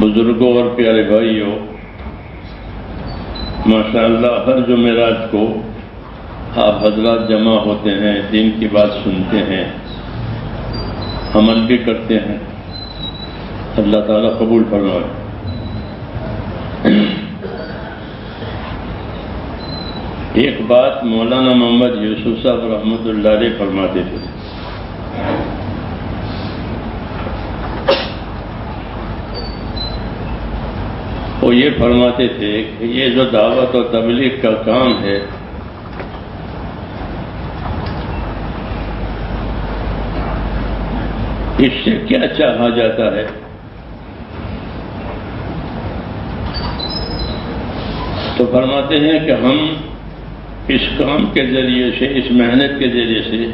بزرگوں اور پیارے بھائیوں، ماشاءاللہ ہر جمعرات کو آپ حضرات جمع ہوتے ہیں، دین کی بات سنتے ہیں، عمل بھی کرتے ہیں۔ اللہ تعالیٰ قبول فرمائے۔ ایک بات مولانا محمد یوسف صاحب رحمۃ اللہ علیہ فرماتے تھے، وہ یہ فرماتے تھے کہ یہ جو دعوت و تبلیغ کا کام ہے، اس سے کیا چاہا جاتا ہے؟ تو فرماتے ہیں کہ ہم اس کام کے ذریعے سے، اس محنت کے ذریعے سے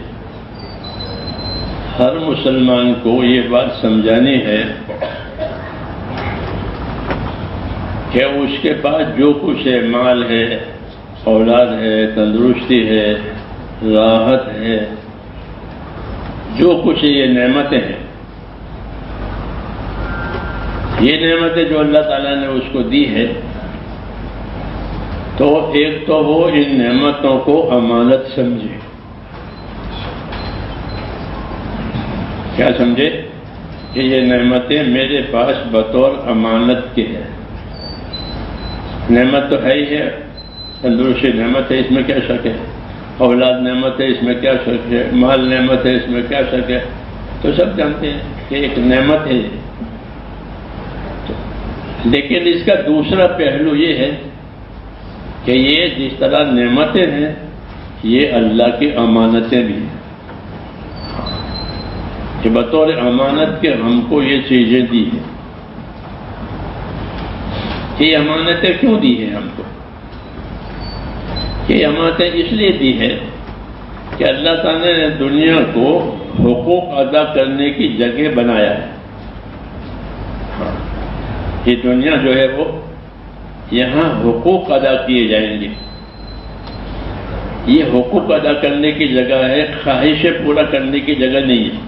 ہر مسلمان کو یہ بات سمجھانی ہے کہ اس کے پاس جو کچھ ہے، مال ہے، اولاد ہے، تندرستی ہے، راحت ہے، جو کچھ ہے، یہ نعمتیں ہیں۔ یہ نعمتیں جو اللہ تعالیٰ نے اس کو دی ہے، تو ایک تو وہ ان نعمتوں کو امانت سمجھے۔ کیا سمجھے؟ کہ یہ نعمتیں میرے پاس بطور امانت کے ہیں۔ نعمت تو ہے ہی ہے، تندرستی نعمت ہے، اس میں کیا شک ہے؟ اولاد نعمت ہے، اس میں کیا شک ہے؟ مال نعمت ہے، اس میں کیا شک ہے؟ تو سب جانتے ہیں کہ ایک نعمت ہے۔ لیکن اس کا دوسرا پہلو یہ ہے کہ یہ جس طرح نعمتیں ہیں، یہ اللہ کی امانتیں بھی ہیں، کہ بطور امانت کے ہم کو یہ چیزیں دی ہیں۔ یہ امانتیں کیوں دی ہیں ہم کو؟ یہ امانتیں اس لیے دی ہیں کہ اللہ تعالیٰ نے دنیا کو حقوق ادا کرنے کی جگہ بنایا ہے۔ یہ دنیا جو ہے وہ یہاں حقوق ادا کیے جائیں گے۔ یہ حقوق ادا کرنے کی جگہ ہے، خواہشیں پورا کرنے کی جگہ نہیں ہے۔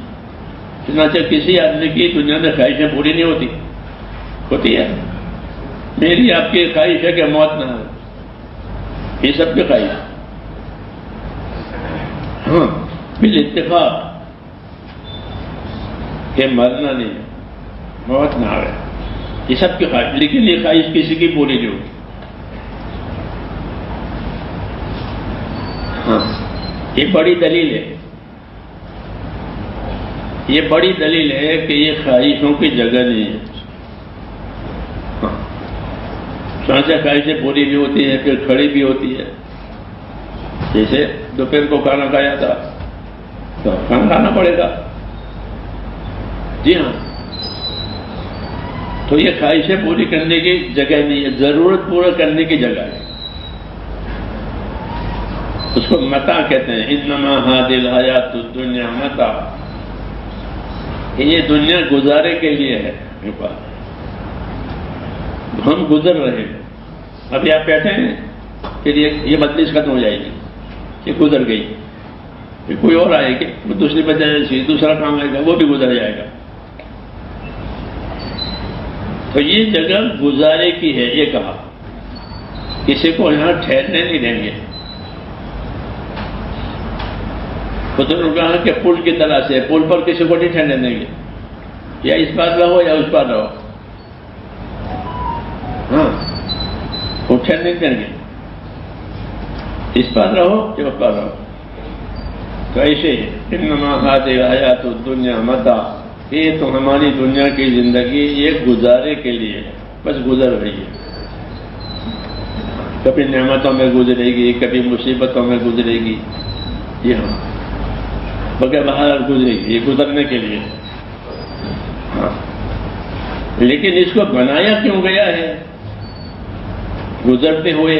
چنانچہ کسی آدمی کی دنیا میں خواہشیں پوری نہیں ہوتی ہے۔ میری آپ کی خواہش ہے کہ موت نہ ہو، یہ سب کی خواہش، ہاں بالاتفاق کہ مرنا نہیں ہے، موت نہ آئے، یہ سب کی خواہش، لیکن یہ خواہش کسی کی پوری نہیں ہوتی۔ ہاں یہ بڑی دلیل ہے، یہ بڑی دلیل ہے کہ یہ خواہشوں کی جگہ نہیں ہے۔ چنانچہ خواہشیں پوری بھی ہوتی ہیں، پھر کھڑی بھی ہوتی ہے۔ جیسے دوپہر کو کھانا کھایا تھا تو کھانا کھانا پڑے گا، جی ہاں۔ تو یہ خواہشیں پوری کرنے کی جگہ نہیں ہے، ضرورت پورا کرنے کی جگہ ہے۔ اس کو متاع کہتے ہیں، انما هذه الحیات الدنیا متاع، یہ دنیا گزارے کے لیے ہے۔ ہم گزر رہے ہیں، ابھی آپ بیٹھے ہیں، پھر یہ مجلس ختم ہو جائے گی، یہ گزر گئی، پھر کوئی اور آئے گی، وہ دوسری بجائے دوسرا کام آئے گا، وہ بھی گزر جائے گا۔ تو یہ جگہ گزارے کی ہے، یہ کہا، کسی کو یہاں ٹھہرنے نہیں دیں گے۔ خدا نے کہا کہ پل کی طرح سے، پل پر کسی کو نہیں ٹھہرنے دیں گے، یا اس پار رہو یا اس پار رہو، ہاں وہ ٹھہرنے نہیں دیں گے، اس پار رہو یا اس پار رہو۔ تو ایسے ہی انما هذه الحیات الدنیا متاع، یہ تو ہماری دنیا کی زندگی یہ گزارے کے لیے ہے، بس گزر رہی ہے، کبھی نعمتوں میں گزرے گی، کبھی مصیبتوں میں گزرے گی، جی ہاں، بغیر بہار گزرے گی، یہ گزرنے کے لیے، ہاں۔ لیکن اس کو بنایا کیوں گیا ہے گزرتے ہوئے؟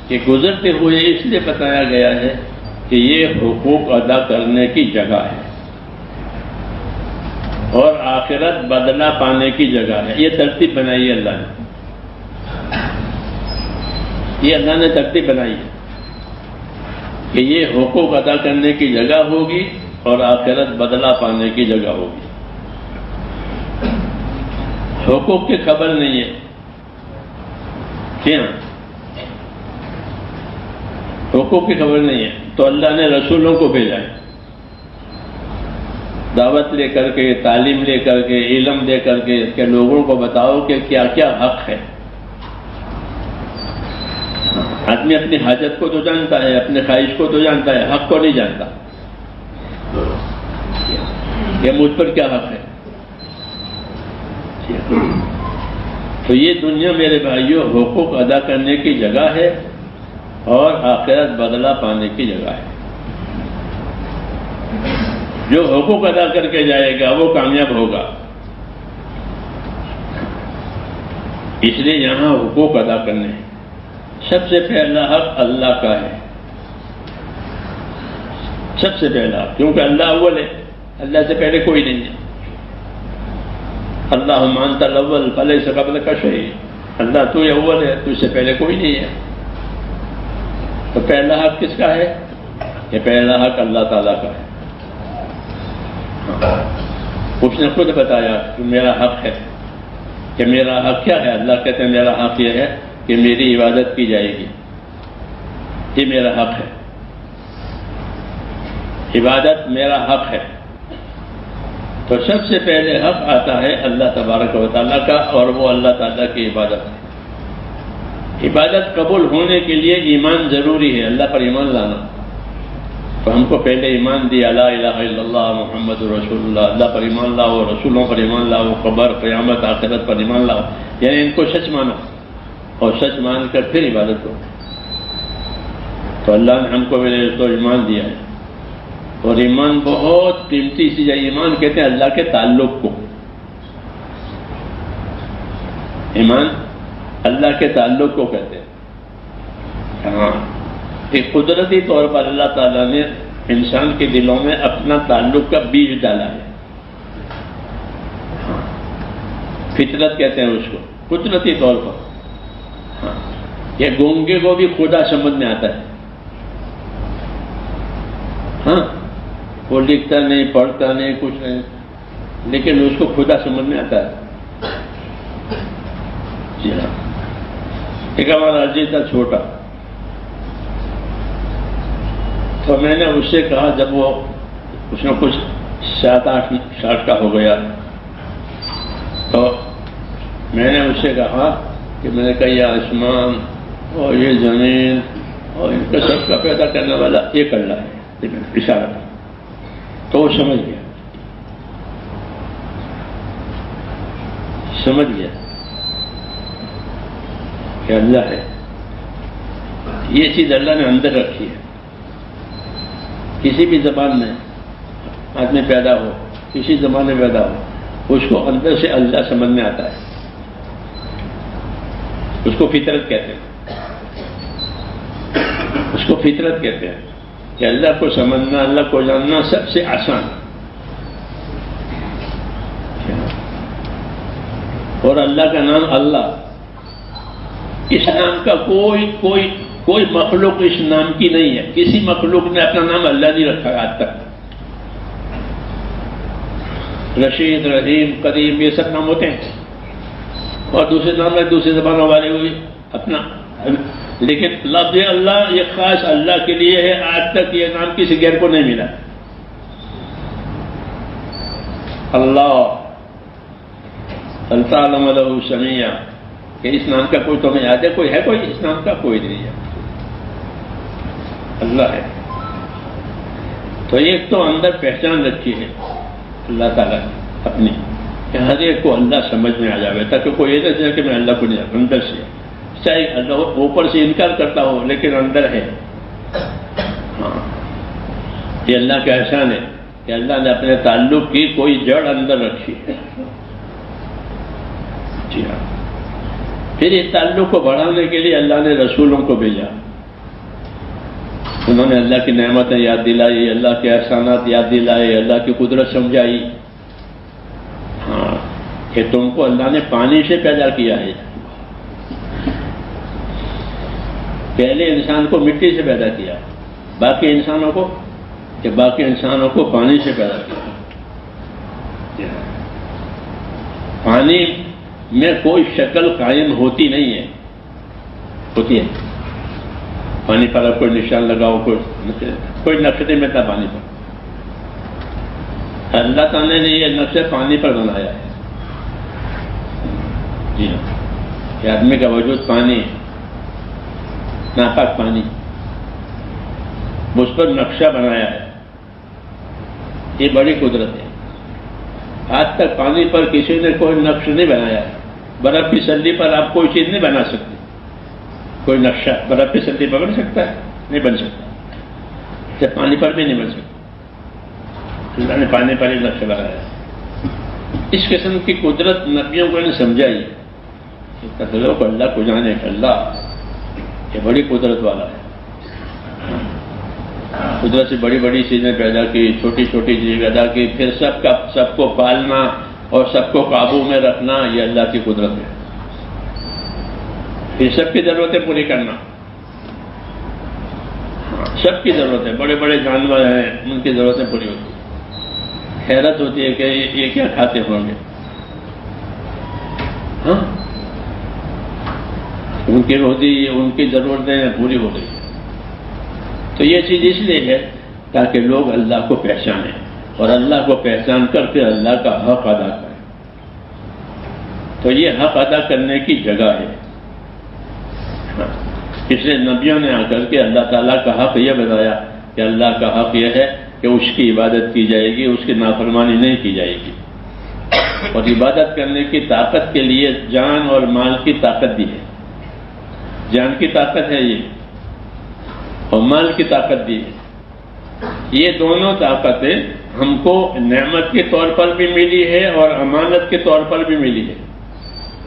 کہ گزرتے ہوئے اس لیے بتایا گیا ہے کہ یہ حقوق ادا کرنے کی جگہ ہے اور آخرت بدلہ پانے کی جگہ ہے۔ یہ ترتیب بنائی ہے اللہ نے، یہ اللہ نے ترتیب بنائی ہے کہ یہ حقوق ادا کرنے کی جگہ ہوگی اور آخرت بدلہ پانے کی جگہ ہوگی۔ حقوق کی خبر نہیں ہے کیا؟ حقوق کی خبر نہیں ہے تو اللہ نے رسولوں کو بھیجا ہے دعوت لے کر کے، تعلیم لے کر کے، علم دے کر کے کہ لوگوں کو بتاؤ کہ کیا کیا حق ہے۔ آدمی اپنی حاجت کو تو جانتا ہے، اپنے خواہش کو تو جانتا ہے، حق کو نہیں جانتا کہ مجھ پر کیا حق ہے۔ تو یہ دنیا میرے بھائیوں حقوق ادا کرنے کی جگہ ہے اور آخرت بدلہ پانے کی جگہ ہے۔ جو حقوق ادا کر کے جائے گا وہ کامیاب ہوگا۔ اس لیے یہاں حقوق ادا کرنے ہیں۔ سب سے پہلا حق اللہ کا ہے، سب سے پہلا، کیونکہ اللہ اول ہے، اللہ سے پہلے کوئی نہیں ہے۔ اللہم انت الاول فلیس قبلک شیء، اللہ تو اول ہے، تجھ سے پہلے کوئی نہیں ہے۔ تو پہلا حق کس کا ہے؟ یہ پہلا حق اللہ تعالیٰ کا ہے۔ اس نے خود بتایا کہ میرا حق ہے، کہ میرا حق کیا ہے؟ اللہ کہتے ہیں میرا حق یہ ہے کہ میری عبادت کی جائے گی، یہ میرا حق ہے، عبادت میرا حق ہے۔ تو سب سے پہلے حق آتا ہے اللہ تبارک و تعالیٰ کا، اور وہ اللہ تعالیٰ کی عبادت ہے۔ عبادت قبول ہونے کے لیے ایمان ضروری ہے، اللہ پر ایمان لانا۔ تو ہم کو پہلے ایمان دیا لا الہ الا اللہ محمد رسول اللہ، اللہ پر ایمان لاؤ، رسولوں پر ایمان لاؤ، قبر، قیامت، آخرت پر ایمان لاؤ، یعنی ان کو سچ مانو، اور سچ مان کر پھر عبادت کرو۔ تو اللہ نے ہم کو تو ایمان دیا ہے، اور ایمان بہت قیمتی چیز ہے۔ ایمان کہتے ہیں اللہ کے تعلق کو، ایمان اللہ کے تعلق کو کہتے ہیں۔ ہاں، ایک قدرتی طور پر اللہ تعالیٰ نے انسان کے دلوں میں اپنا تعلق کا بیج ڈالا ہے۔ فطرت کہتے ہیں اس کو، قدرتی طور پر۔ ہاں، یہ گونگے کو بھی خدا سمجھ میں آتا ہے۔ ہاں، وہ لکھتا نہیں، پڑھتا نہیں، کچھ نہیں، لیکن اس کو خدا سمجھ میں آتا ہے۔ جی ہاں، ایک ہمارا عزیز تھا چھوٹا، تو میں نے اس سے کہا، جب وہ اس نے کچھ 7-8 سال کا ہو گیا، تو میں نے اس سے کہا کہ میں نے کہا یہ آسمان اور یہ زمین اور ان کا سب کا پیدا کرنے والا ایک اللہ ہے، اشارہ تھا۔ تو وہ سمجھ گیا، سمجھ گیا کہ اللہ ہے۔ یہ چیز اللہ نے اندر رکھی ہے۔ کسی بھی زبان میں آدمی پیدا ہو، کسی زبان میں پیدا ہو، اس کو اندر سے اللہ سمجھ میں آتا ہے۔ اس کو فطرت کہتے ہیں، اس کو فطرت کہتے ہیں کہ اللہ کو سمجھنا، اللہ کو جاننا سب سے آسان۔ اور اللہ کا نام اللہ، اس نام کا کوئی مخلوق اس نام کی نہیں ہے۔ کسی مخلوق نے اپنا نام اللہ نہیں رکھا آج تک۔ رشید، رحیم، کریم، یہ سب نام ہوتے ہیں، اور دوسرے نام ہے دوسری زبانوں والے ہوئی اپنا، لیکن لفظ اللہ یہ خاص اللہ کے لیے ہے۔ آج تک یہ نام کسی غیر کو نہیں ملا۔ اللہ تعلم لہ سمیع، کہ اس نام کا کوئی تمہیں یاد ہے؟ کوئی ہے؟ کوئی اس نام کا کوئی نہیں ہے، اللہ ہے۔ تو ایک تو اندر پہچان رکھی ہے اللہ تعالیٰ اپنی، کہ ہر ایک کو اللہ سمجھ میں آ جائے، تاکہ کوئی یہ نہ جائے کہ میں اللہ کو نہیں جانتا، اندر سے، چاہے اللہ اوپر سے انکار کرتا ہو لیکن اندر ہے۔ ہاں، یہ اللہ کا احسان ہے کہ اللہ نے اپنے تعلق کی کوئی جڑ اندر رکھی ہے۔ جی ہاں، پھر اس تعلق کو بڑھانے کے لیے اللہ نے رسولوں کو بھیجا۔ انہوں نے اللہ کی نعمتیں یاد دلائی، اللہ کے احسانات یاد دلائے، اللہ کی قدرت سمجھائی۔ ہاں، کہ تم کو اللہ نے پانی سے پیدا کیا ہے، پہلے انسان کو مٹی سے پیدا کیا، باقی انسانوں کو پانی سے پیدا کیا۔ پانی میں کوئی شکل قائم ہوتی نہیں ہے، ہوتی ہے؟ پانی پر کوئی نشان لگاؤ، کوئی نقشے نہیں ملتا پانی پر۔ اللہ تعالیٰ نے یہ نقشہ پانی پر بنایا ہے، جی ہاں، کہ آدمی کا وجود پانی ہے، ناپاک پانی، اس پر نقشہ بنایا ہے۔ یہ بڑی قدرت ہے۔ آج تک پانی پر کسی نے کوئی نقش نہیں بنایا ہے۔ برف کی سلی پر آپ کوئی چیز نہیں بنا سکتے، کوئی نقشہ برف کی سلی پر بن سکتا ہے؟ نہیں بن سکتا، جب پانی پر بھی نہیں بن سکتا۔ اللہ نے پانی پر ہی نقشہ بنایا ہے۔ اس قسم کی قدرت نبیوں کو نے سمجھائی، لوگ اللہ کو جانے، اللہ یہ بڑی قدرت والا ہے۔ قدرت سے بڑی بڑی چیزیں پیدا کی، چھوٹی چھوٹی چیزیں پیدا کی، پھر سب کو پالنا اور سب کو قابو میں رکھنا، یہ اللہ کی قدرت ہے۔ پھر سب کی ضرورتیں پوری کرنا، سب کی ضرورتیں، بڑے بڑے جانور ہیں ان کی ضرورتیں پوری ہوتی ہیں۔ حیرت ہوتی ہے کہ یہ کیا کھاتے ہوں گے، ہاں، ان کی روزی، ان کی ضرورتیں پوری ہو رہی ہیں۔ تو یہ چیز اس لیے ہے تاکہ لوگ اللہ کو پہچانیں، اور اللہ کو پہچان کر کے اللہ کا حق ادا کریں۔ تو یہ حق ادا کرنے کی جگہ ہے۔ اس لیے نبیوں نے آ کر کے اللہ تعالیٰ کا حق یہ بتایا کہ اللہ کا حق یہ ہے کہ اس کی عبادت کی جائے گی، اس کی نافرمانی نہیں کی جائے گی، اور عبادت کرنے کی طاقت کے لیے جان اور مال کی طاقت بھی ہے۔ جان کی طاقت ہے یہ، اور مال کی طاقت بھی ہے۔ یہ دونوں طاقتیں ہم کو نعمت کے طور پر بھی ملی ہے اور امانت کے طور پر بھی ملی ہے۔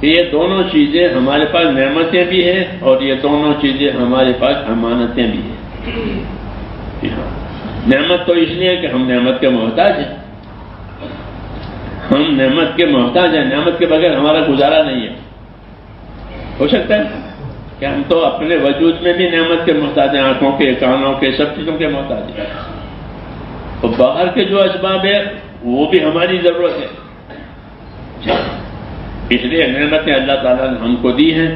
یہ دونوں چیزیں ہمارے پاس نعمتیں بھی ہیں، اور یہ دونوں چیزیں ہمارے پاس امانتیں بھی ہیں۔ نعمت تو اس لیے کہ ہم نعمت کے محتاج ہیں، ہم نعمت کے محتاج ہیں، نعمت کے بغیر ہمارا گزارا نہیں ہے۔ ہو سکتا ہے کہ ہم تو اپنے وجود میں بھی نعمت کے محتاج ہیں، آنکھوں کے، کانوں کے، سب چیزوں کے محتاج ہیں، اور باہر کے جو اسباب ہیں وہ بھی ہماری ضرورت ہے۔ اس لیے نعمتیں اللہ تعالیٰ نے ہم کو دی ہیں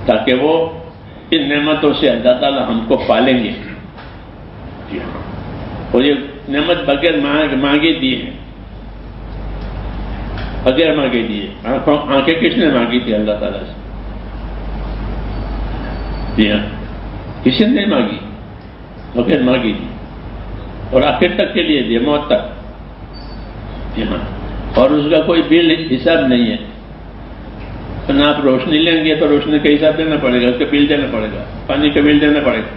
تاکہ وہ ان نعمتوں سے اللہ تعالیٰ ہم کو پالیں گے۔ اور یہ نعمت بغیر مانگے دی ہے، بغیر مانگے دی ہے۔ آنکھیں کس نے مانگی تھی اللہ تعالیٰ سے؟ جی ہاں، کسی نے نہیں مانگی، بغیر مانگی دی، اور آخر تک کے لیے دی، موت تک۔ جی ہاں، اور اس کا کوئی بل حساب نہیں ہے۔ نہ آپ روشنی لیں گے تو روشنی کا حساب دینا پڑے گا، اس کا بل دینا پڑے گا، پانی کا بل دینا پڑے گا،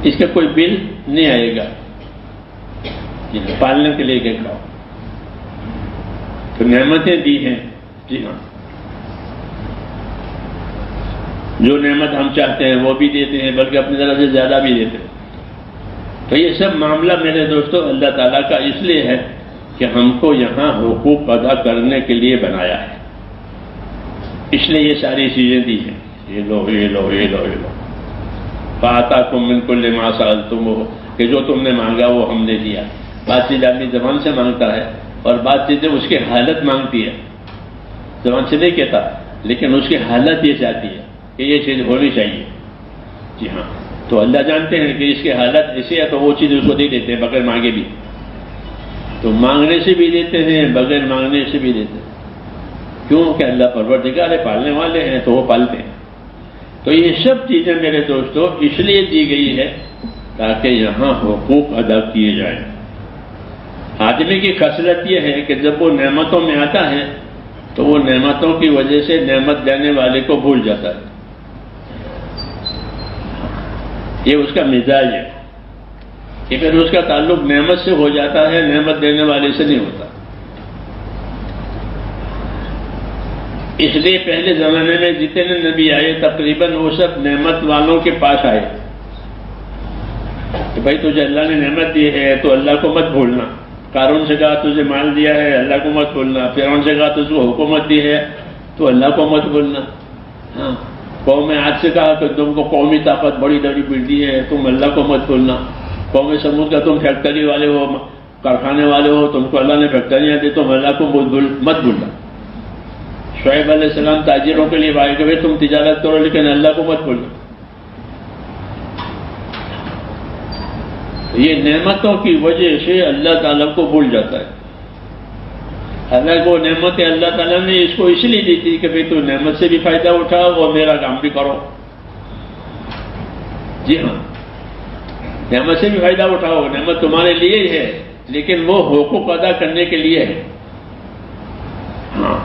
اس کا کوئی بل نہیں آئے گا۔ پالنے کے لیے کیا کھاؤ، تو نعمتیں دی ہیں۔ جی ہاں، جو نعمت ہم چاہتے ہیں وہ بھی دیتے ہیں، بلکہ اپنی طرف سے زیادہ بھی دیتے ہیں۔ تو یہ سب معاملہ میرے دوستو اللہ تعالیٰ کا اس لیے ہے کہ ہم کو یہاں حقوق ادا کرنے کے لیے بنایا ہے، اس لیے یہ ساری چیزیں دی ہیں، یہ لو یہ لو یہ لو یہ لو، فآتاکم من کل ما سألتموہ، کہ جو تم نے مانگا وہ ہم نے دیا۔ بات چیز آدمی زبان سے مانگتا ہے، اور بات چیزیں اس کی حالت مانگتی ہے، زبان سے نہیں کہتا، لیکن اس کی حالت یہ چاہتی ہے کہ یہ چیز ہونی چاہیے۔ جی ہاں، تو اللہ جانتے ہیں کہ اس کی حالت ایسی ہے، تو وہ چیز اس کو دے دیتے ہیں بغیر مانگے بھی۔ تو مانگنے سے بھی دیتے ہیں، بغیر مانگنے سے بھی دیتے ہیں۔ کیوں کہ اللہ پروردگار ہے، پالنے والے ہیں، تو وہ پالتے ہیں۔ تو یہ سب چیزیں میرے دوستو اس لیے دی گئی ہے تاکہ یہاں حقوق ادا کیے جائیں۔ آدمی کی خصلت یہ ہے کہ جب وہ نعمتوں میں آتا ہے تو وہ نعمتوں کی وجہ سے نعمت دینے والے کو بھول جاتا ہے، یہ اس کا مزاج ہے کہ پھر اس کا تعلق نعمت سے ہو جاتا ہے، نعمت دینے والے سے نہیں ہوتا۔ اس لیے پہلے زمانے میں جتنے نبی آئے تقریباً وہ سب نعمت والوں کے پاس آئے کہ بھائی تجھے اللہ نے نعمت دی ہے تو اللہ کو مت بھولنا۔ قارون سے کہا تجھے مال دیا ہے، اللہ کو مت بھولنا۔ فرعون سے کہا تجھ کو حکومت دی ہے تو اللہ کو مت بھولنا۔ ہاں، قوم عاد سے کہا کہ تم کو قومی طاقت بڑی بڑی دی ہے، تم اللہ کو مت بھولنا۔ قوم سمود کا تم فیکٹری والے ہو، کارخانے والے ہو، تم کو اللہ نے فیکٹریاں دی، تم اللہ کو مت بھولنا۔ شعیب علیہ السلام تاجروں کے لیے بھائی کہ تم تجارت کرو لیکن اللہ کو مت بھولنا۔ یہ نعمتوں کی وجہ سے اللہ تعالیٰ کو بھول جاتا ہے۔ اللہ کو نعمتیں اللہ تعالیٰ نے اس کو اس لیے دی تھی کہ بھئی تو نعمت سے بھی فائدہ اٹھاؤ اور میرا کام بھی کرو۔ جی ہاں، نعمت سے بھی فائدہ اٹھاؤ، نعمت تمہارے لیے ہی ہے، لیکن وہ حقوق ادا کرنے کے لیے ہے۔ ہاں،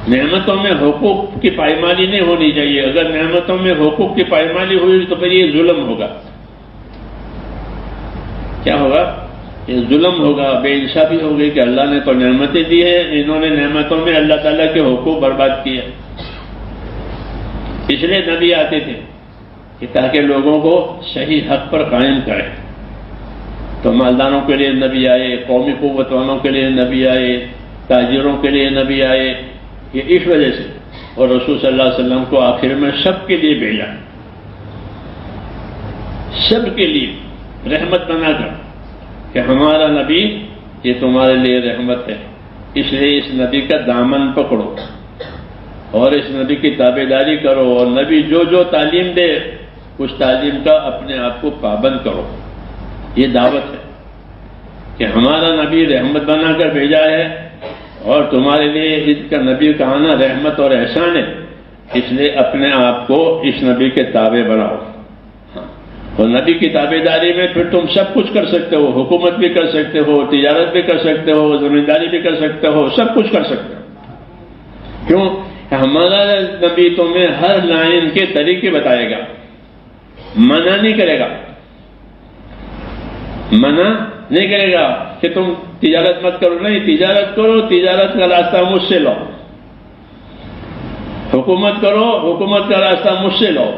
نعمتوں میں حقوق کی پائمالی نہیں ہونی چاہیے۔ اگر نعمتوں میں حقوق کی پائمالی ہوئی تو پھر یہ ظلم ہوگا۔ کیا ہوگا؟ یہ ظلم ہوگا، بے انصافی ہوگی کہ اللہ نے تو نعمتیں دی ہیں، انہوں نے نعمتوں میں اللہ تعالیٰ کے حقوق برباد کیے۔ اس لیے نبی آتے تھے کہ تاکہ لوگوں کو صحیح حق پر قائم کرے۔ تو مالداروں کے لیے نبی آئے، قومی قوت والوں کے لیے نبی آئے، تاجروں کے لیے نبی آئے، یہ اس وجہ سے۔ اور رسول صلی اللہ علیہ وسلم کو آخر میں سب کے لیے بھیجا، سب کے لیے رحمت بنا کر کہ ہمارا نبی یہ تمہارے لیے رحمت ہے، اس لیے اس نبی کا دامن پکڑو اور اس نبی کی تابع داری کرو، اور نبی جو جو تعلیم دے اس تعلیم کا اپنے آپ کو پابند کرو۔ یہ دعوت ہے کہ ہمارا نبی رحمت بنا کر بھیجا ہے اور تمہارے لیے اس کا نبی کا آنا رحمت اور احسان ہے، اس لیے اپنے آپ کو اس نبی کے تابع بناؤ۔ اور نبی کی تابع داری میں پھر تم سب کچھ کر سکتے ہو، حکومت بھی کر سکتے ہو، تجارت بھی کر سکتے ہو، زمینداری بھی کر سکتے ہو، سب کچھ کر سکتے ہو۔ کیوں؟ ہمارا نبی تمہیں ہر لائن کے طریقے بتائے گا، منع نہیں کرے گا، منع نہیں کرے گا کہ تم تجارت مت کرو، نہیں، تجارت کرو، تجارت کا راستہ مجھ سے لو، حکومت کرو، حکومت کا راستہ مجھ سے لو،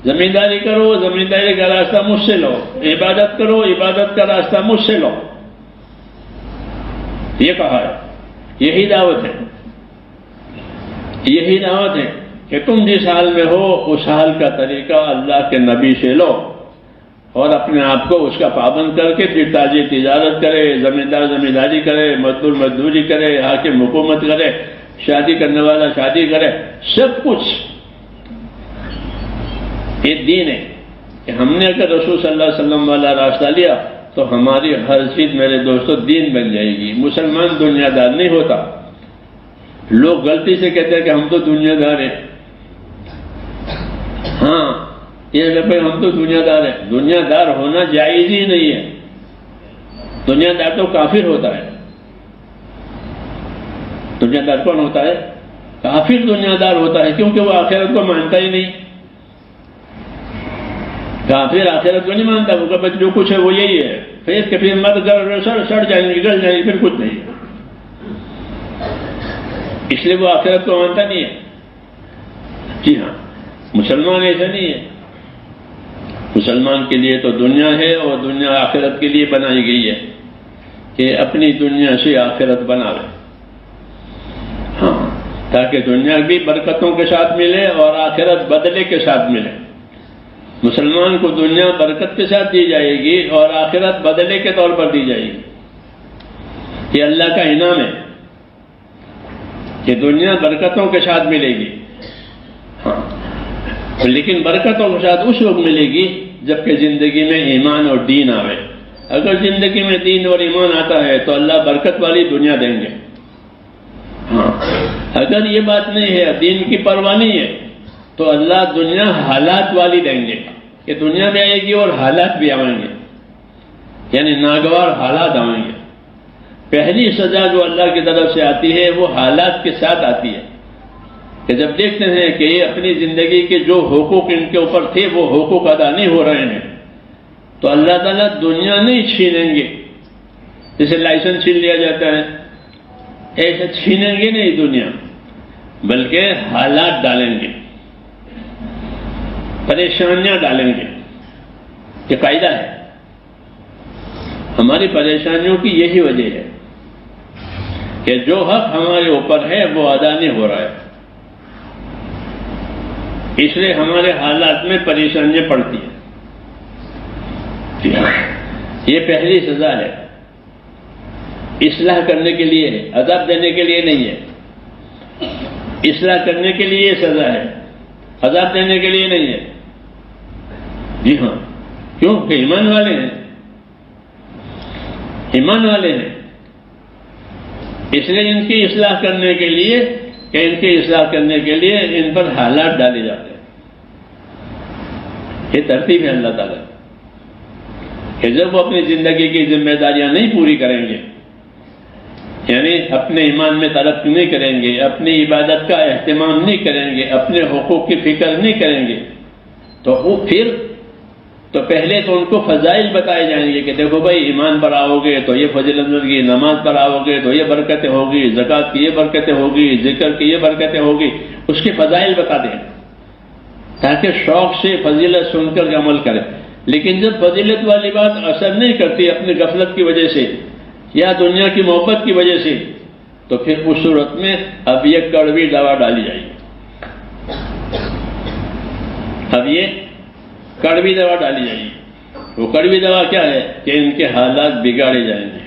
زمینداری کرو، زمینداری کا راستہ مجھ سے لو، عبادت کرو، عبادت کا راستہ مجھ سے لو۔ یہ کہا ہے، یہی دعوت ہے، یہی دعوت ہے کہ تم جس حال میں ہو اس حال کا طریقہ اللہ کے نبی سے لو اور اپنے آپ کو اس کا پابند کر کے پھر تاجر تجارت کرے، زمیندار زمینداری کرے، مزدور مزدوری کرے، حاکم حکومت کرے، شادی کرنے والا شادی کرے، سب کچھ یہ دین ہے کہ ہم نے اگر رسول صلی اللہ علیہ وسلم والا راستہ لیا تو ہماری ہر چیز میرے دوستوں دین بن جائے گی۔ مسلمان دنیا دار نہیں ہوتا۔ لوگ غلطی سے کہتے ہیں کہ ہم تو دنیا دار ہیں، ہاں یہ کہ ہم تو دنیا دار ہیں۔ دنیا دار ہونا جائز ہی نہیں ہے، دنیا دار تو کافر ہوتا ہے۔ دنیا دار کون ہوتا ہے؟ کافر دنیا دار ہوتا ہے، کیونکہ وہ آخرت کو مانتا ہی نہیں۔ کافر آخرت کو نہیں مانتا، وہ کہ جو کچھ ہے وہ یہی ہے، پھر کہ پھر مر کر سڑ جائیں گے، گل جائیں گے، پھر کچھ نہیں ہے، اس لیے وہ آخرت کو مانتا نہیں ہے۔ جی ہاں، مسلمان ایسا نہیں ہے۔ مسلمان کے لیے تو دنیا ہے اور دنیا آخرت کے لیے بنائی گئی ہے کہ اپنی دنیا سے آخرت بنا لے، ہاں، تاکہ دنیا بھی برکتوں کے ساتھ ملے اور آخرت بدلے کے ساتھ ملے۔ مسلمان کو دنیا برکت کے ساتھ دی جائے گی اور آخرت بدلے کے طور پر دی جائے گی۔ یہ اللہ کا انعام ہے کہ دنیا برکتوں کے ساتھ ملے گی، ہاں، لیکن برکتوں کے ساتھ اس وقت ملے گی جبکہ زندگی میں ایمان اور دین آئے۔ اگر زندگی میں دین اور ایمان آتا ہے تو اللہ برکت والی دنیا دیں گے، ہاں، اگر یہ بات نہیں ہے، دین کی پرواہ نہیں ہے، تو اللہ دنیا حالات والی دیں گے کہ دنیا میں آئے گی اور حالات بھی آئیں گے، یعنی ناگوار حالات آئیں گے۔ پہلی سزا جو اللہ کی طرف سے آتی ہے وہ حالات کے ساتھ آتی ہے کہ جب دیکھتے ہیں کہ یہ اپنی زندگی کے جو حقوق ان کے اوپر تھے وہ حقوق ادا نہیں ہو رہے ہیں تو اللہ تعالیٰ دنیا نہیں چھینیں گے، جیسے لائسنس چھین لیا جاتا ہے، ایسا چھینیں گے نہیں دنیا، بلکہ حالات ڈالیں گے، پریشانیاں ڈالیں گے۔ یہ قاعدہ ہے، ہماری پریشانیوں کی یہی وجہ ہے کہ جو حق ہمارے اوپر ہے وہ ادا نہیں ہو رہا ہے، اس لیے ہمارے حالات میں پریشانیاں پڑتی ہیں۔ یہ پہلی سزا ہے اصلاح کرنے کے لیے ہے، عذاب دینے کے لیے نہیں ہے. اصلاح کرنے کے لیے یہ سزا ہے، عذاب دینے کے لیے نہیں ہے. جی ہاں، کیوں کہ ایمان والے ہیں، ایمان والے ہیں، اس لیے ان کی اصلاح کرنے کے لیے کہ ان کی اصلاح کرنے کے لیے ان پر حالات ڈالے جاتے ہیں. یہ ترتیب ہے اللہ تعالیٰ کہ جب وہ اپنی زندگی کی ذمہ داریاں نہیں پوری کریں گے، یعنی اپنے ایمان میں ترقی نہیں کریں گے، اپنی عبادت کا اہتمام نہیں کریں گے، اپنے حقوق کی فکر نہیں کریں گے، تو وہ پھر تو پہلے تو ان کو فضائل بتائے جائیں گے کہ دیکھو بھائی ایمان پر آؤ گے تو یہ فضیلت ہوگی، نماز پر آؤ گے تو یہ برکتیں ہوگی، زکوٰۃ کی یہ برکتیں ہوگی، ذکر کی یہ برکتیں ہوگی. اس کے فضائل بتا دیں تاکہ شوق سے فضیلت سن کر عمل کریں. لیکن جب فضیلت والی بات اثر نہیں کرتی اپنی غفلت کی وجہ سے یا دنیا کی محبت کی وجہ سے، تو پھر اس صورت میں اب یہ کڑوی دوا ڈالی جائے گی. اب یہ کڑوی دوا ڈالی جائے گی. وہ کڑوی دوا کیا ہے کہ ان کے حالات بگاڑے جائیں گے.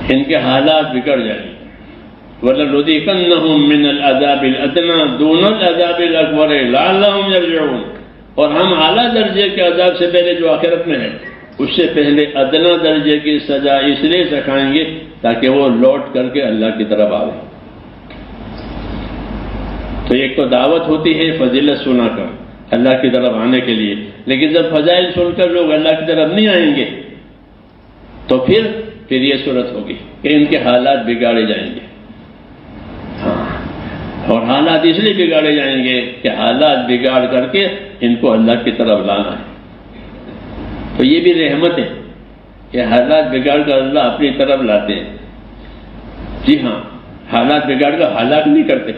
ان کے حالات بگڑ جائیں گے. وَلَنُذِيقَنَّهُم مِّنَ الْعَذَابِ الْأَدْنَىٰ دُونَ الْعَذَابِ الْأَكْبَرِ لَعَلَّهُمْ يَرْجِعُونَ. اور ہم اعلیٰ درجے کے عذاب سے پہلے جو آخرت میں ہے اس سے پہلے ادنا درجے کی سزا اس لیے سکھائیں گے تاکہ وہ لوٹ کر کے اللہ کی طرف آئے. تو ایک تو دعوت ہوتی ہے فضیلت سنا کر اللہ کی طرف آنے کے لیے، لیکن جب فضائل سن کر لوگ اللہ کی طرف نہیں آئیں گے تو پھر یہ صورت ہوگی کہ ان کے حالات بگاڑے جائیں گے. اور حالات اس لیے بگاڑے جائیں گے کہ حالات بگاڑ کر کے ان کو اللہ کی طرف لانا ہے. تو یہ بھی رحمت ہے کہ حالات بگاڑ کر اللہ اپنی طرف لاتے ہیں. جی ہاں، حالات بگاڑ کر ہلاک نہیں کرتے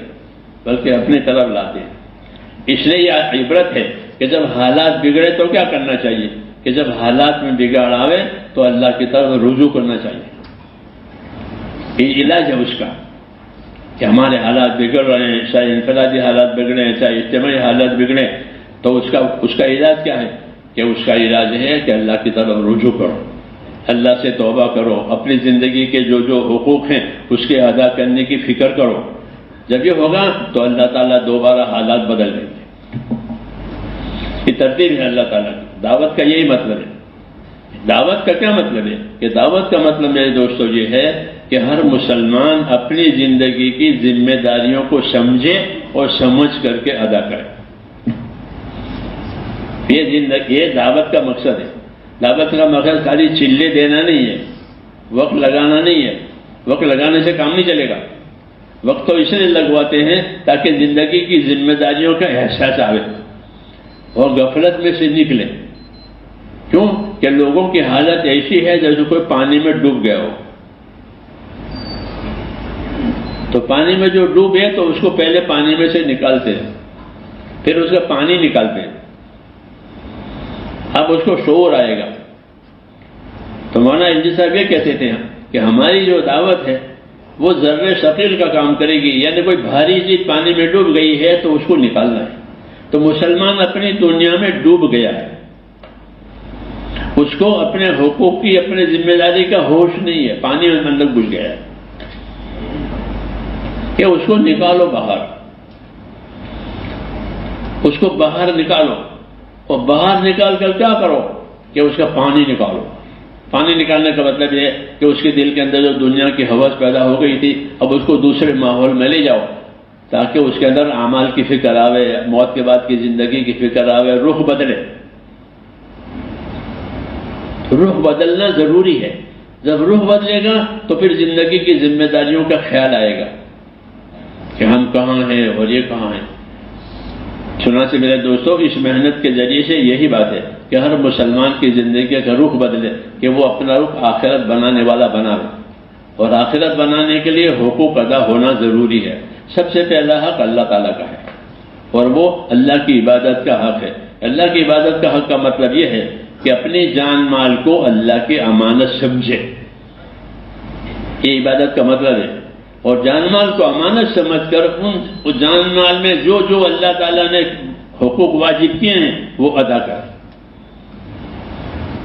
بلکہ اپنی طرف لاتے ہیں. اس لیے یہ عبرت ہے کہ جب حالات بگڑے تو کیا کرنا چاہیے کہ جب حالات میں بگاڑ آوے تو اللہ کی طرف رجوع کرنا چاہیے. یہ علاج ہے اس کا کہ ہمارے حالات بگڑ رہے ہیں، چاہے انفرادی حالات بگڑے ہیں چاہے اجتماعی حالات بگڑے، تو اس کا علاج کیا ہے کہ اس کا علاج ہے کہ اللہ کی طرف رجوع کرو، اللہ سے توبہ کرو، اپنی زندگی کے جو حقوق ہیں اس کے ادا کرنے کی فکر کرو. جب یہ ہوگا تو اللہ تعالیٰ دوبارہ حالات بدل دیں گے. یہ ترتیب ہے اللہ تعالیٰ کی. دعوت کا یہی مطلب ہے. دعوت کا کیا مطلب ہے کہ دعوت کا مطلب میرے دوستو یہ ہے کہ ہر مسلمان اپنی زندگی کی ذمہ داریوں کو سمجھے اور سمجھ کر کے ادا کرے. یہ دعوت کا مقصد ہے. دعوت کا مقصد خالی چلے دینا نہیں ہے، وقت لگانا نہیں ہے. وقت لگانے سے کام نہیں چلے گا. وقت تو اس لیے لگواتے ہیں تاکہ زندگی کی ذمہ داریوں کا احساس آئے اور غفلت میں سے نکلے. کیوں کہ لوگوں کی حالت ایسی ہے جیسے کوئی پانی میں ڈوب گیا ہو. تو پانی میں جو ڈوب ہے تو اس کو پہلے پانی میں سے نکالتے ہیں، پھر اس کا پانی نکالتے ہیں. اب اس کو شعور آئے گا. تو مولانا الجی صاحب یہ کہتے تھے کہ ہماری جو دعوت ہے وہ ذرے ثقیل کا کام کرے گی، یعنی کوئی بھاری چیز پانی میں ڈوب گئی ہے تو اس کو نکالنا ہے. تو مسلمان اپنی دنیا میں ڈوب گیا ہے، اس کو اپنے حقوق کی اپنے ذمہ داری کا ہوش نہیں ہے، پانی میں اندر گھس گیا ہے کہ اس کو نکالو باہر. اس کو باہر نکالو اور باہر نکال کر کیا کرو کہ اس کا پانی نکالو. پانی نکالنے کا مطلب یہ ہے کہ اس کے دل کے اندر جو دنیا کی ہوس پیدا ہو گئی تھی اب اس کو دوسرے ماحول میں لے جاؤ تاکہ اس کے اندر اعمال کی فکر آوے، موت کے بعد کی زندگی کی فکر آوے، رخ بدلے. رخ بدلنا ضروری ہے. جب رخ بدلے گا تو پھر زندگی کی ذمہ داریوں کا خیال آئے گا کہ ہم کہاں ہیں اور یہ کہاں ہیں. چنانچہ میرے دوستوں اس محنت کے ذریعے سے یہی بات ہے کہ ہر مسلمان کی زندگی کا رخ بدلے کہ وہ اپنا رخ آخرت بنانے والا بناوے. اور آخرت بنانے کے لیے حقوق ادا ہونا ضروری ہے. سب سے پہلا حق اللہ تعالیٰ کا ہے اور وہ اللہ کی عبادت کا حق ہے. اللہ کی عبادت کا حق کا مطلب یہ ہے کہ اپنی جان مال کو اللہ کی امانت سمجھے. یہ عبادت کا مطلب ہے. اور جان مال کو امانت سمجھ کر ان جان مال میں جو اللہ تعالیٰ نے حقوق واجب کیے ہیں وہ ادا کرے.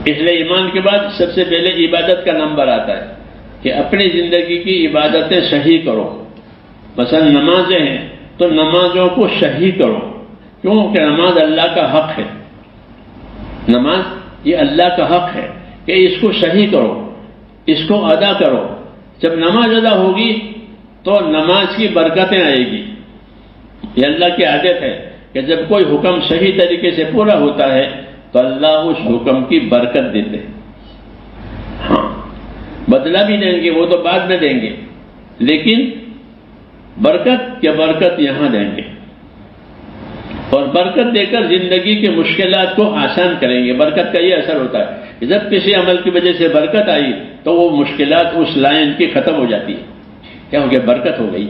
اس لیے ایمان کے بعد سب سے پہلے عبادت کا نمبر آتا ہے کہ اپنی زندگی کی عبادتیں صحیح کرو. مثلا نمازیں ہیں تو نمازوں کو صحیح کرو، کیونکہ نماز اللہ کا حق ہے. نماز یہ اللہ کا حق ہے کہ اس کو صحیح کرو، اس کو ادا کرو. جب نماز ادا ہوگی تو نماز کی برکتیں آئے گی. یہ اللہ کی عادت ہے کہ جب کوئی حکم صحیح طریقے سے پورا ہوتا ہے تو اللہ اس حکم کی برکت دیتے ہیں. ہاں بدلہ بھی دیں گے، وہ تو بعد میں دیں گے، لیکن برکت کیا برکت یہاں دیں گے، اور برکت دے کر زندگی کی مشکلات کو آسان کریں گے. برکت کا یہ اثر ہوتا ہے کہ جب کسی عمل کی وجہ سے برکت آئی تو وہ مشکلات اس لائن کی ختم ہو جاتی ہے. کیا ہو گیا؟ برکت ہو گئی،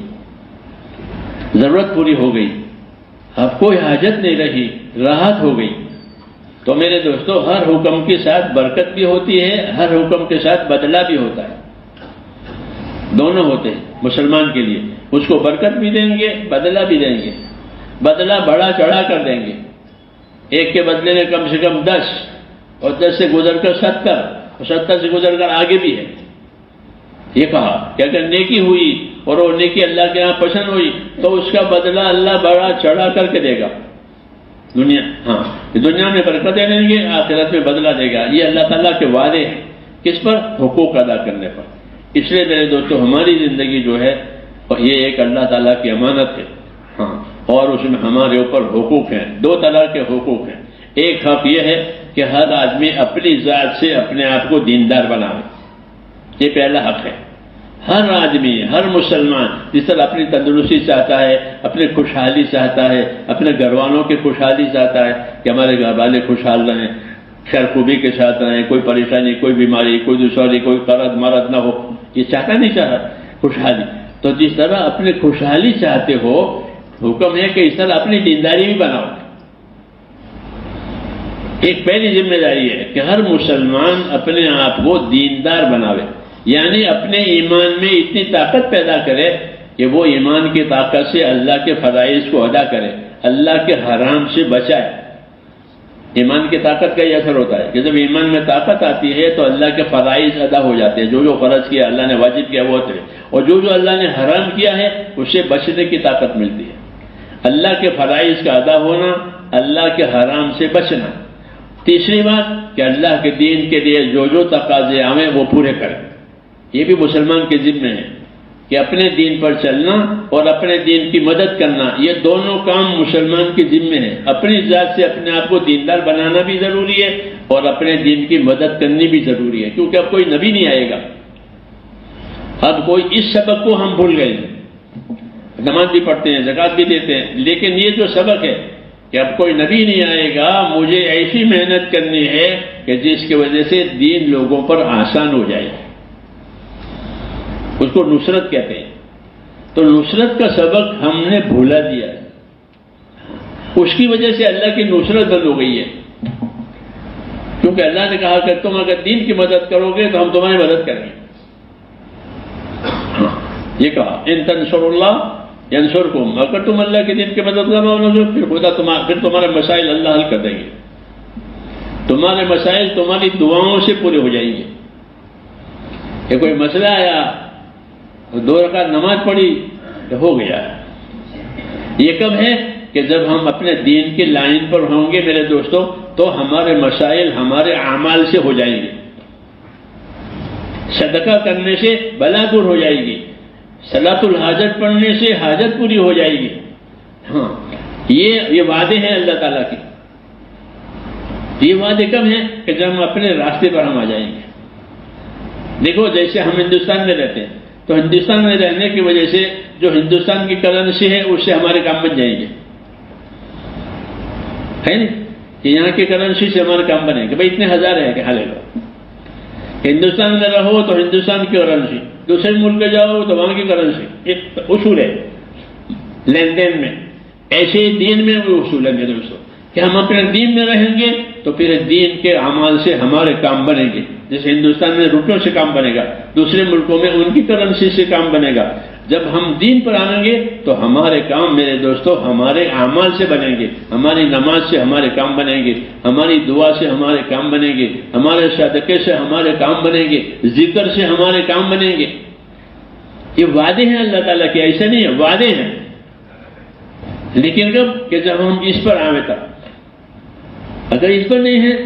ضرورت پوری ہو گئی، اب کوئی حاجت نہیں رہی، راحت ہو گئی. تو میرے دوستو، ہر حکم کے ساتھ برکت بھی ہوتی ہے، ہر حکم کے ساتھ بدلہ بھی ہوتا ہے. دونوں ہوتے ہیں مسلمان کے لیے. اس کو برکت بھی دیں گے، بدلہ بھی دیں گے. بدلہ بڑا چڑھا کر دیں گے. ایک کے بدلے میں کم سے کم 10، اور 10 سے گزر کر 70، اور 70 سے گزر کر آگے بھی ہے. یہ کہا کہ اگر نیکی ہوئی اور وہ نیکی اللہ کے یہاں پسند ہوئی تو اس کا بدلہ اللہ بڑا چڑھا کر کے دے گا. دنیا میں برکتیں دیں گے، آخرت میں بدلہ دے گا. یہ اللہ تعالیٰ کے وعدے ہیں. کس پر؟ حقوق ادا کرنے پر. اس لیے میرے دوستو، ہماری زندگی جو ہے یہ ایک اللہ تعالیٰ کی امانت ہے. اور اس میں ہمارے اوپر حقوق ہیں. 2 طرح کے حقوق ہیں. ایک حق یہ ہے کہ ہر آدمی اپنی ذات سے اپنے آپ کو دیندار بنائے. یہ پہلا حق ہے. ہر آدمی، ہر مسلمان جس طرح اپنی تندرستی چاہتا ہے، اپنی خوشحالی چاہتا ہے، اپنے گھر والوں کی خوشحالی چاہتا ہے کہ ہمارے گھر والے خوشحال رہیں، خیر خوبی کے ساتھ رہیں، کوئی پریشانی، کوئی بیماری، کوئی دشواری، کوئی قرض مرض نہ ہو. یہ چاہتا نہیں چاہتا خوشحالی. تو جس طرح اپنی خوشحالی چاہتے ہو، حکم ہے کہ اس طرح اپنی دینداری بھی بناؤ. ایک پہلی ذمہ داری ہے کہ ہر مسلمان اپنے آپ کو دیندار بناوے، یعنی اپنے ایمان میں اتنی طاقت پیدا کرے کہ وہ ایمان کی طاقت سے اللہ کے فرائض کو ادا کرے، اللہ کے حرام سے بچائے. ایمان کی طاقت کا یہ اثر ہوتا ہے کہ جب ایمان میں طاقت آتی ہے تو اللہ کے فرائض ادا ہو جاتے ہیں. جو فرض کیا اللہ نے، واجب کیا وہ ہوتے ہیں، اور جو اللہ نے حرام کیا ہے اس سے بچنے کی طاقت ملتی ہے. اللہ کے فرائض کا ادا ہونا، اللہ کے حرام سے بچنا. تیسری بات کہ اللہ کے دین کے لیے جو تقاضے آئیں وہ پورے کریں. یہ بھی مسلمان کے ذمہ ہے کہ اپنے دین پر چلنا اور اپنے دین کی مدد کرنا، یہ دونوں کام مسلمان کے ذمہ ہیں. اپنی ذات سے اپنے آپ کو دیندار بنانا بھی ضروری ہے اور اپنے دین کی مدد کرنی بھی ضروری ہے، کیونکہ اب کوئی نبی نہیں آئے گا. اب کوئی اس سبق کو ہم بھول گئے ہیں. نماز بھی پڑھتے ہیں، زکوٰۃ بھی دیتے ہیں، لیکن یہ جو سبق ہے کہ اب کوئی نبی نہیں آئے گا، مجھے ایسی محنت کرنی ہے کہ جس کی وجہ سے دین لوگوں پر آسان ہو جائے. اس کو نصرت کہتے ہیں. تو نصرت کا سبق ہم نے بھولا دیا ہے. اس کی وجہ سے اللہ کی نصرت بند ہو گئی ہے، کیونکہ اللہ نے کہا کہ تم اگر دین کی مدد کرو گے تو ہم تمہاری مدد کریں گے. یہ کہا ان تنصروا اللہ ینصرکم، اگر تم اللہ کے دین کی مدد کرو پھر خدا پھر تمہارے مسائل اللہ حل کر دیں گے. تمہارے مسائل تمہاری دعاؤں سے پورے ہو جائیں گے. کہ کوئی مسئلہ آیا، 2 رکعت نماز پڑھی تو ہو گیا. یہ کب ہے کہ جب ہم اپنے دین کی لائن پر ہوں گے میرے دوستوں، تو ہمارے مسائل ہمارے اعمال سے ہو جائیں گے. صدقہ کرنے سے بلا دور ہو جائے گی، صلاۃ الحاجت پڑھنے سے حاجت پوری ہو جائے گی. یہ وعدے ہیں اللہ تعالیٰ کے. یہ وعدے کب ہیں کہ جب ہم اپنے راستے پر ہم آ جائیں گے. دیکھو جیسے ہم ہندوستان میں رہتے ہیں تو ہندوستان میں رہنے کی وجہ سے جو ہندوستان کی کرنسی ہے اس سے ہمارے کام بن جائیں گے، ہے نا؟ کہ یہاں کی کرنسی سے ہمارے کام بنے گے. بھائی اتنے ہزار ہے کہ حال لو. ہندوستان میں رہو تو ہندوستان کی کرنسی، دوسرے ملک میں جاؤ تو وہاں کی کرنسی. ایک اصول ہے لین دین میں. ایسے دین میں بھی اصول ہے میرے دوستوں کہ ہم اپنے دین میں رہیں گے تو پھر دین کے اعمال سے ہمارے کام بنیں گے. جیسے ہندوستان میں روپیوں سے کام بنے گا، دوسرے ملکوں میں ان کی کرنسی سے کام بنے گا. جب ہم دین پر آئیں گے تو ہمارے کام میرے دوستو ہمارے اعمال سے بنیں گے، ہماری نماز سے ہمارے کام بنیں گے، ہماری دعا سے ہمارے کام بنیں گے، ہمارے صدقے سے ہمارے کام بنیں گے، ذکر سے ہمارے کام بنیں گے۔ یہ وعدے ہیں اللہ تعالیٰ کے، ایسا نہیں ہے، وعدے ہیں، لیکن کب کہ جب ہم اس پر آئیں تب، اگر اس پر نہیں ہے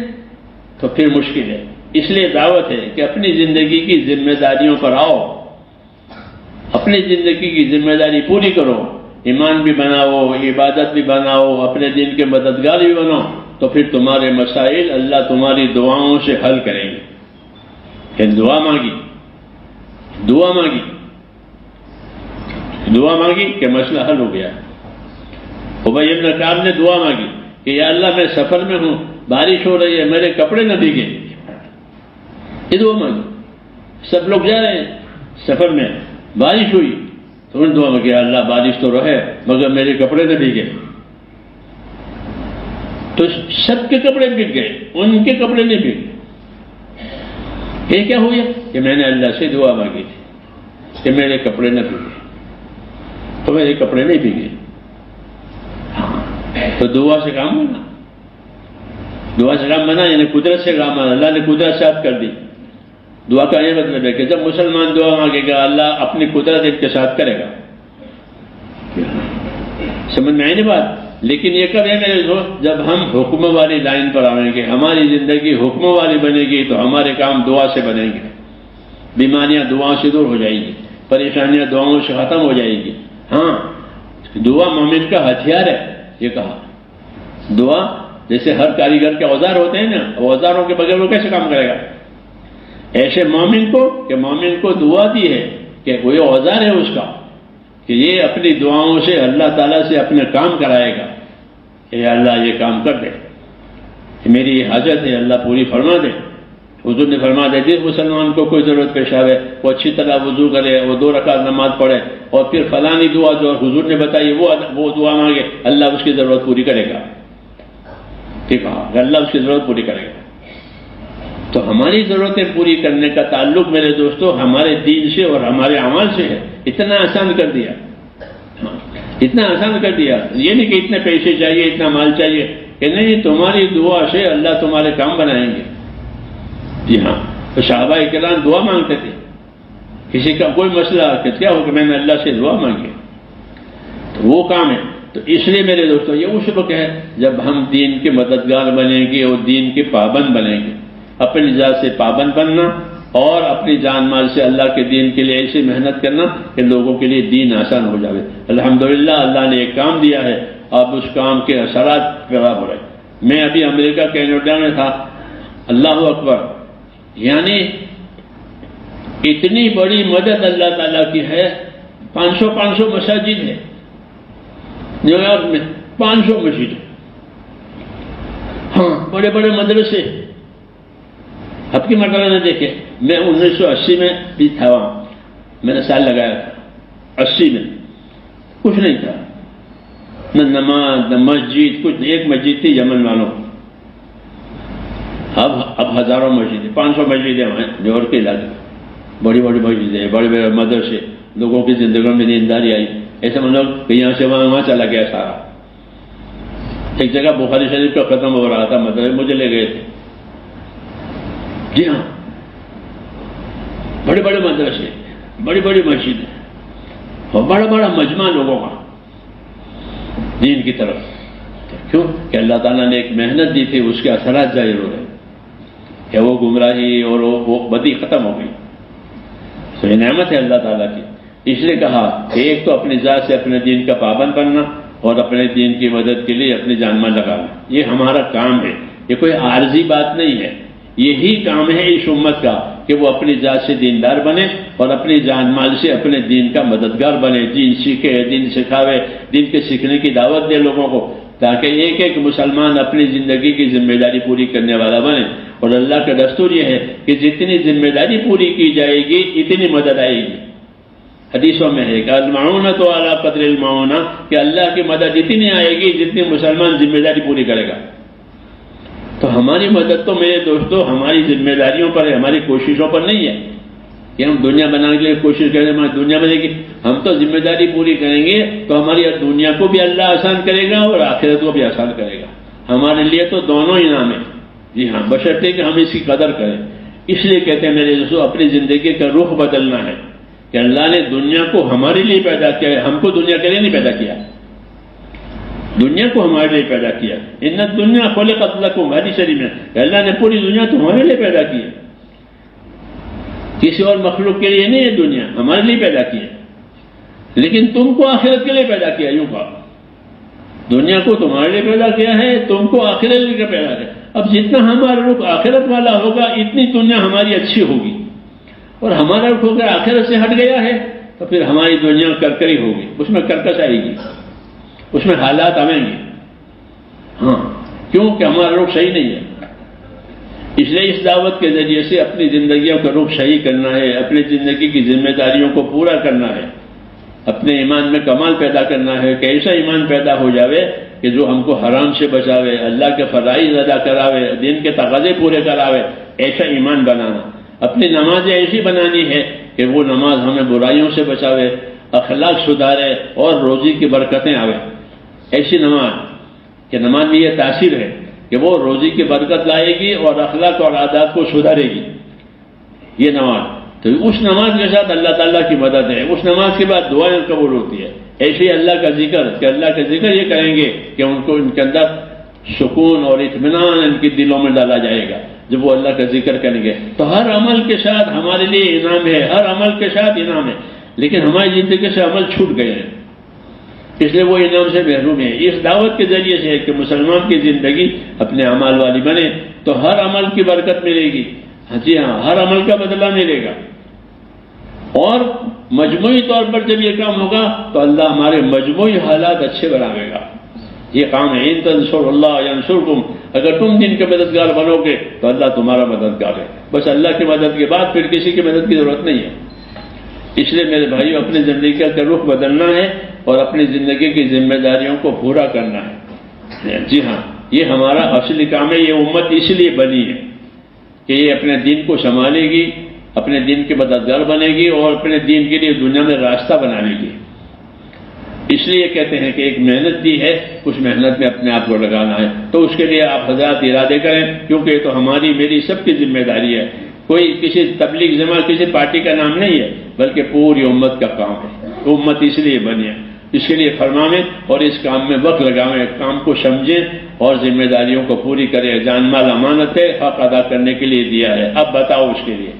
تو پھر مشکل ہے۔ اس لیے دعوت ہے کہ اپنی زندگی کی ذمہ داریوں پر آؤ، اپنی زندگی کی ذمہ داری پوری کرو، ایمان بھی بناؤ، عبادت بھی بناؤ، اپنے دین کے مددگار بھی بناؤ، تو پھر تمہارے مسائل اللہ تمہاری دعاؤں سے حل کریں گے۔ کہ دعا مانگی کہ مسئلہ حل ہو گیا۔ ابی بن کعب نے دعا مانگی کہ یا اللہ میں سفر میں ہوں، بارش ہو رہی ہے، میرے کپڑے نہ بھیگے، یہ دعا مانگی۔ سب لوگ جا رہے ہیں سفر میں، بارش ہوئی تو انہوں نے دعا مانگی اللہ بارش تو رہے مگر میرے کپڑے نہ بھیگے، تو سب کے کپڑے بھیگ گئے، ان کے کپڑے نہیں بھیگے۔ یہ کیا ہو گیا کہ میں نے اللہ سے دعا مانگی تھی کہ میرے کپڑے نہ بھیگے، تو میرے کپڑے نہیں بھیگے۔ تو دعا سے کام بنا، دعا سے کام بنا یعنی قدرت سے کام بنا، اللہ نے قدرت ساتھ کر دی۔ دعا کا یہ مطلب ہے کہ جب مسلمان دعا مانگے گا اللہ اپنی قدرت ان کے ساتھ کرے گا۔ سمجھ میں آئی نہیں بات؟ لیکن یہ کب ہے میرے دوست؟ جب ہم حکم والی لائن پر آئیں گے، ہماری زندگی حکم والی بنے گی تو ہمارے کام دعا سے بنیں گے، بیماریاں دعاؤں سے دور ہو جائیں گی، پریشانیاں دعاؤں سے ختم ہو جائیں گی۔ ہاں دعا مومن کا ہتھیار ہے، یہ کہا دعا جیسے ہر کاریگر کے اوزار ہوتے ہیں نا، اوزاروں کے بغیر وہ کیسے کام کرے گا؟ ایسے مومن کو کہ مومن کو دعا دی ہے کہ کوئی اوزار ہے اس کا کہ یہ اپنی دعاؤں سے اللہ تعالیٰ سے اپنے کام کرائے گا کہ اللہ یہ کام کر دے، میری یہ حاجت ہے اللہ پوری فرما دے۔ حضور نے فرما دے جس مسلمان کو کوئی ضرورت پیش آئے وہ اچھی طرح وضو کرے، وہ 2 رکعت نماز پڑھے اور پھر فلانی دعا جو حضور نے بتائی وہ دعا مانگے، اللہ اس کی ضرورت پوری کرے گا۔ ٹھیک ہے، اللہ اس کی ضرورت پوری کرے گا۔ تو ہماری ضرورتیں پوری کرنے کا تعلق میرے دوستو ہمارے دین سے اور ہمارے اعمال سے ہے۔ اتنا آسان کر دیا، اتنا آسان کر دیا، یہ نہیں کہ اتنے پیسے چاہیے، اتنا مال چاہیے، کہ نہیں، تمہاری دعا سے اللہ تمہارے کام بنائیں گے۔ جی ہاں، تو صحابہ کرام دعا مانگتے تھے، کسی کا کوئی مسئلہ کہ کیا ہو کہ میں نے اللہ سے دعا مانگی، تو وہ کام ہے۔ تو اس لیے میرے دوستو یہ اس وقت ہے جب ہم دین کے مددگار بنیں گے اور دین کے پابند بنیں گے۔ اپنی ذات سے پابند بننا اور اپنی جان مال سے اللہ کے دین کے لیے ایسی محنت کرنا کہ لوگوں کے لیے دین آسان ہو جائے۔ الحمدللہ اللہ نے ایک کام دیا ہے، اب اس کام کے اثرات پیدا ہو رہے ہیں۔ میں ابھی امریکہ کینیڈا میں تھا، اللہ اکبر، یعنی اتنی بڑی مدد اللہ تعالیٰ کی ہے۔ 500 مساجد ہے نیو یارک میں، 500 مسجد، ہاں بڑے بڑے مدرسے۔ اب کی مرتبہ نے دیکھے، میں 1980 میں بھی تھا وہاں، میں نے سال لگایا تھا 80 میں، کچھ نہیں تھا، نہ نماز نہ مسجد، کچھ ایک مسجد تھی یمن والوں۔ اب ہزاروں مسجدیں، 500 مسجدیں وہاں جوہر کے علاقے، بڑی بڑی مسجدیں، بڑے بڑے مدرسے، لوگوں کی زندگیوں میں دینداری آئی۔ ایسا مطلب کہ یہاں سے وہاں چلا گیا سارا۔ ایک جگہ بخاری شریف کا ختم ہو رہا تھا، مدرسے مجھے لے گئے تھے۔ جی ہاں، بڑے بڑے مدرسے، بڑی بڑی مسجدیں اور بڑا بڑا مجمع لوگوں کا دین کی طرف۔ کیوں کہ اللہ تعالیٰ نے ایک محنت دی تھی، اس کے اثرات ظاہر ہو رہے کہ وہ گمراہی اور وہ بدی ختم ہو گئی۔ تو یہ نعمت ہے اللہ تعالیٰ کی۔ اس لیے کہا کہ ایک تو اپنی ذات سے اپنے دین کا پابند بننا اور اپنے دین کی مدد کے لیے اپنی جان مال لگانا، یہ ہمارا کام ہے، یہ کوئی عارضی بات نہیں ہے۔ یہی کام ہے اس امت کا کہ وہ اپنی ذات سے دیندار بنے اور اپنی جان مال سے اپنے دین کا مددگار بنے، دین سیکھے، دین سکھاوے، دین کے سیکھنے کی دعوت دے لوگوں کو، تاکہ ایک ایک مسلمان اپنی زندگی کی ذمہ داری پوری کرنے والا بنے۔ اور اللہ کا دستور یہ ہے کہ جتنی ذمہ داری پوری کی جائے گی اتنی مدد آئے گی۔ حدیثوں میں ہے کہ المعونۃ علی قدر المعونہ، کہ اللہ کی مدد اتنی آئے گی جتنی مسلمان ذمہ داری پوری کرے گا۔ تو ہماری مدد تو میرے دوستو ہماری ذمہ داریوں پر ہے، ہماری کوششوں پر نہیں ہے۔ کہ ہم دنیا بنانے کے لیے کوشش کریں ہماری دنیا بنے گی. ہم تو ذمہ داری پوری کریں گے تو ہماری دنیا کو بھی اللہ آسان کرے گا اور آخرت کو بھی آسان کرے گا. ہمارے لیے تو دونوں انعام ہیں. جی ہاں، بشرطے کہ ہم اس کی قدر کریں. اس لیے کہتے ہیں میرے دوستو اپنی زندگی کا رخ بدلنا ہے کہ اللہ نے دنیا کو ہمارے لیے پیدا کیا ہے، ہم کو دنیا کے لیے نہیں پیدا کیا. دنیا کو ہمارے لیے پیدا کیا. ان الدنیا خلقت لکم، حدیث شریف میں اللہ نے پوری دنیا تمہارے لیے پیدا کی ہے، کسی اور مخلوق کے لیے نہیں ہے. دنیا ہمارے لیے پیدا کی ہے، لیکن تم کو آخرت کے لیے پیدا کیا. یوں کہا دنیا کو تمہارے لیے پیدا کیا ہے، تم کو آخرت کے لیے پیدا کیا. اب جتنا ہمارا رخ آخرت والا ہوگا اتنی دنیا ہماری اچھی ہوگی، اور ہمارا رخ اگر آخرت سے ہٹ گیا ہے تو پھر ہماری دنیا کرکری ہوگی، اس میں کرکش آئے گی، اس میں حالات آئیں گے. ہاں، کیونکہ ہمارا رخ صحیح نہیں ہے. اس لیے اس دعوت کے ذریعے سے اپنی زندگیوں کا رخ صحیح کرنا ہے، اپنی زندگی کی ذمہ داریوں کو پورا کرنا ہے، اپنے ایمان میں کمال پیدا کرنا ہے کہ ایسا ایمان پیدا ہو جاوے کہ جو ہم کو حرام سے بچاوے، اللہ کے فرائض ادا کراوے، دین کے تقاضے پورے کراوے. ایسا ایمان بنانا. اپنی نمازیں ایسی بنانی ہے کہ وہ نماز ہمیں برائیوں سے بچاوے، اخلاق سدھارے اور روزی کی برکتیں آوے. ایسی نماز کہ نماز میں یہ تاثیر ہے کہ وہ روزی کی برکت لائے گی اور اخلاق اور عادات کو سدھارے گی. یہ نماز تو اس نماز کے ساتھ اللہ تعالیٰ کی مدد ہے. اس نماز کے بعد دعائیں قبول ہوتی ہے. ایسے ہی اللہ کا ذکر کہ اللہ کا ذکر یہ کریں گے کہ ان کو ان کے اندر سکون اور اطمینان ان کے دلوں میں ڈالا جائے گا جب وہ اللہ کا ذکر کریں گے. تو ہر عمل کے ساتھ ہمارے لیے انعام ہے، ہر عمل کے ساتھ انعام ہے، لیکن ہماری زندگی سے عمل چھوٹ گئے ہیں، اس لیے وہ انعام سے محروم ہے. اس دعوت کے ذریعے سے ہے کہ مسلمان کی زندگی اپنے اعمال والی بنے تو ہر عمل کی برکت ملے گی. جی ہاں، ہر عمل کا بدلہ ملے گا. اور مجموعی طور پر جب یہ کام ہوگا تو اللہ ہمارے مجموعی حالات اچھے بناوے گا. یہ کام ہے. ان تنصروا اللہ ینصرکم، اگر تم دین کے مددگار بنو گے تو اللہ تمہارا مددگار ہے. بس اللہ کی مدد کے بعد پھر کسی کی مدد کی ضرورت نہیں ہے. اس لیے میرے بھائیو اپنی زندگی کا رخ بدلنا ہے اور اپنی زندگی کی ذمہ داریوں کو پورا کرنا ہے. جی ہاں، یہ ہمارا اصلی کام ہے. یہ امت اس لیے بنی ہے کہ یہ اپنے دین کو سنبھالے گی، اپنے دین کے مددگار بنے گی اور اپنے دین کے لیے دنیا میں راستہ بنانے گی. اس لیے کہتے ہیں کہ ایک محنت دی ہے، اس محنت میں اپنے آپ کو لگانا ہے. تو اس کے لیے آپ حضرات ارادے کریں، کیونکہ یہ تو ہماری میری سب کی ذمہ داری ہے. کوئی کسی تبلیغ جماعت کسی پارٹی کا نام نہیں ہے، بلکہ پوری امت کا کام ہے. امت اس لیے بنی ہے. اس کے لیے فرماویں اور اس کام میں وقت لگاویں، کام کو سمجھیں اور ذمہ داریوں کو پوری کریں. جان مال امانت ہے، حق ادا کرنے کے لیے دیا ہے. اب بتاؤ اس کے لیے